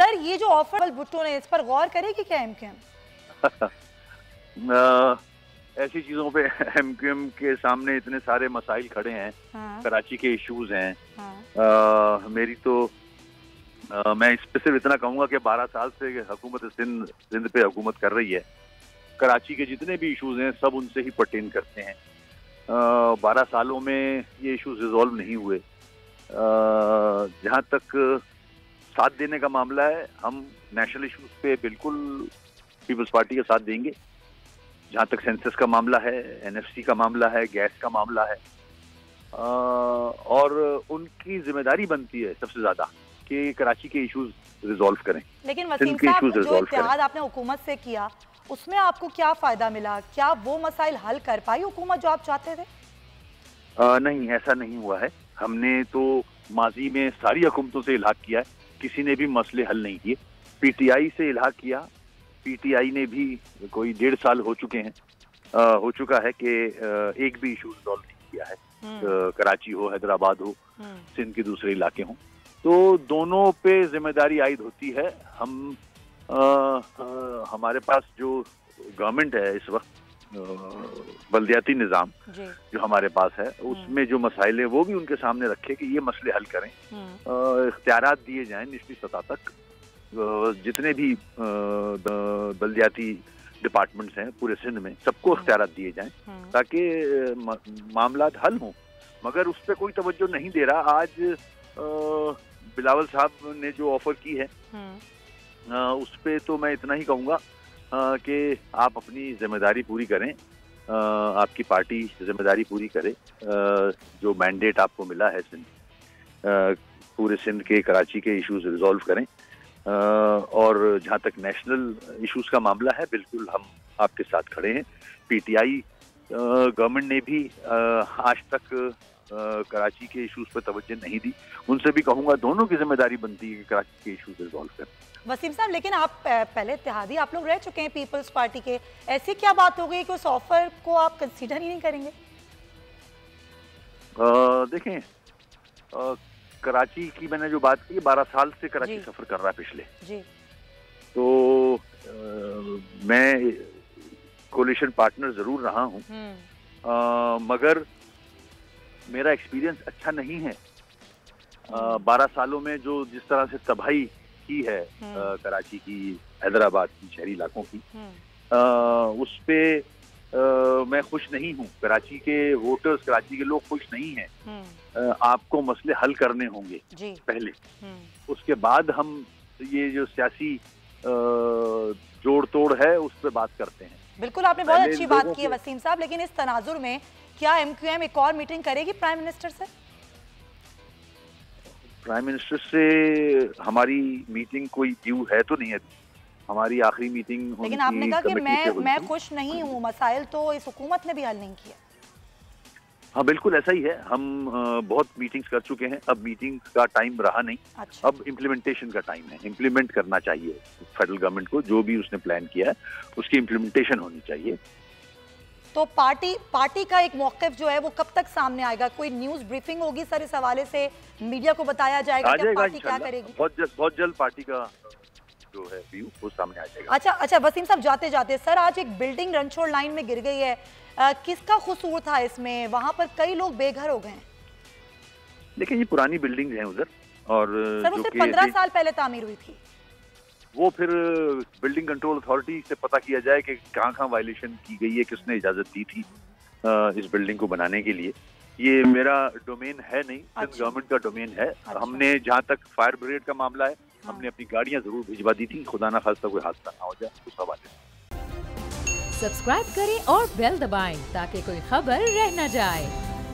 Sir ये जो offer Bhutto ने, इस पर गौर करेगी क्या एमक्यूएम? ऐसी चीजों पे एमक्यूएम के सामने इतने सारे मसाइल खड़े हैं। हाँ। कराची के इश्यूज हैं। हाँ। मेरी तो मैं इस पे सिर्फ इतना कहूंगा कि 12 साल से हुकूमत सिंध पे हुकूमत कर रही है। कराची के जितने भी इश्यूज हैं सब उनसे ही पर्टेन करते हैं। 12 सालों में ये इश्यूज रिजॉल्व नहीं हुए। जहाँ तक साथ देने का मामला है, हम नेशनल इश्यूज पे बिल्कुल पीपल्स पार्टी का साथ देंगे। जहाँ तक सेंसस का मामला है, एनएफसी का मामला है, गैस का मामला है, और उनकी जिम्मेदारी बनती है सबसे ज्यादा कि कराची के इश्यूज रिजॉल्व करें। लेकिन वसीम साहब, जो इत्तेहाद आपने हुकूमत से किया उसमें आपको क्या फायदा मिला? क्या वो मसाइल हल कर पाई हुकूमत जो आप चाहते थे? नहीं, ऐसा नहीं हुआ है। हमने तो माजी में सारी हुकूमतों से इल्हाक किया है, किसी ने भी मसले हल नहीं किए। पीटीआई से इल्हाक किया, पीटीआई ने भी कोई 1.5 साल हो चुका है कि एक भी इशू रिजॉल्व नहीं किया है। कराची हो, हैदराबाद हो, सिंध के दूसरे इलाके हों, तो दोनों पे जिम्मेदारी आयद होती है। हम हमारे पास जो गवर्नमेंट है इस वक्त, बल्दियाती निज़ाम जो हमारे पास है, उसमें जो मसाइल है वो भी उनके सामने रखे कि ये मसले हल करें। इख्तियारात दिए जाएं निचली सतह तक। जितने भी बल्दियाती डिपार्टमेंट्स हैं पूरे सिंध में, सबको इख्तियारात दिए जाएं ताकि मामलात हल हों। मगर उस पर कोई तवज्जो नहीं दे रहा। आज बिलावल साहब ने जो ऑफर की है, उस पे तो मैं इतना ही कहूँगा कि आप अपनी जिम्मेदारी पूरी करें। आपकी पार्टी जिम्मेदारी पूरी करे। जो मैंडेट आपको मिला है सिंध, पूरे सिंध के, कराची के इश्यूज रिजॉल्व करें। और जहाँ तक नेशनल इश्यूज का मामला है, बिल्कुल हम आपके साथ खड़े हैं। पीटीआई गवर्नमेंट ने भी आज तक कराची के इश्यूज पर तवज्जो नहीं दी। उनसे भी कहूँगा दोनों की जिम्मेदारी बनती है कि कराची के इश्यूज रिजॉल्व करें। वसीम साहब, लेकिन आप पहले इत्तेहादी आप लोग रह चुके हैं पीपल्स पार्टी के, ऐसी क्या बात हो गई कि उस ऑफर को आप कंसीडर ही नहीं करेंगे? देखें, कराची की मैंने जो बात की, 12 साल से कराची सफर कर रहा है पिछले जी। तो मैं कोलिशन पार्टनर जरूर रहा हूँ, मगर मेरा एक्सपीरियंस अच्छा नहीं है। 12 सालों में जो जिस तरह से तबाही की है कराची की, हैदराबाद की, शहरी इलाकों की, उस पे मैं खुश नहीं हूँ। कराची के वोटर्स, कराची के लोग खुश नहीं हैं। आपको मसले हल करने होंगे पहले, उसके बाद हम ये जो सियासी जोड़ तोड़ है उस पर बात करते हैं। बिल्कुल, आपने बहुत अच्छी बात की है वसीम साहब, लेकिन इस तनाजुर में क्या एमक्यूएम एक और मीटिंग करेगी प्राइम मिनिस्टर से? प्राइम मिनिस्टर से हमारी मीटिंग कोई ड्यू है तो नहीं है। हमारी आखिरी मीटिंग होनी, लेकिन आपने कहा कि मैं खुश नहीं हूँ, मसाइल तो इस हुकूमत ने भी हल नहीं किया। हाँ, बिल्कुल ऐसा ही है। हम बहुत मीटिंग्स कर चुके हैं, अब मीटिंग का टाइम रहा नहीं। अच्छा। अब इम्प्लीमेंटेशन का टाइम है। इम्प्लीमेंट करना चाहिए फेडरल गवर्नमेंट को, जो भी उसने प्लान किया है उसकी इम्प्लीमेंटेशन होनी चाहिए। तो पार्टी का एक मौक़िफ़ जो है वो कब तक सामने आएगा? कोई न्यूज़ ब्रीफिंग होगी सर इस हवाले से? मीडिया को बताया जाएगा कि पार्टी क्या करेगी? बहुत जल्द पार्टी का जो है व्यू वो सामने आ जाएगा। अच्छा वसीम साहब, जाते जाते सर, आज एक बिल्डिंग रणछोड़ लाइन में गिर गई है, किसका कसूर था इसमें? वहाँ पर कई लोग बेघर हो गए हैं। देखिए, ये पुरानी बिल्डिंग है उधर, और सर उससे 15 साल पहले तामीर हुई थी। वो फिर बिल्डिंग कंट्रोल अथॉरिटी से पता किया जाए कि कहाँ वायलेशन की गई है, किसने इजाजत दी थी इस बिल्डिंग को बनाने के लिए। ये मेरा डोमेन है नहीं, गवर्नमेंट का डोमेन है। हमने जहाँ तक फायर ब्रिगेड का मामला है, हमने अपनी गाड़ियां जरूर भिजवा दी थी। खुदा ना खास्ता कोई हादसा ना हो जाए उस हवाले से। सब्सक्राइब करें और बेल दबाएं ताकि कोई खबर रह न जाए।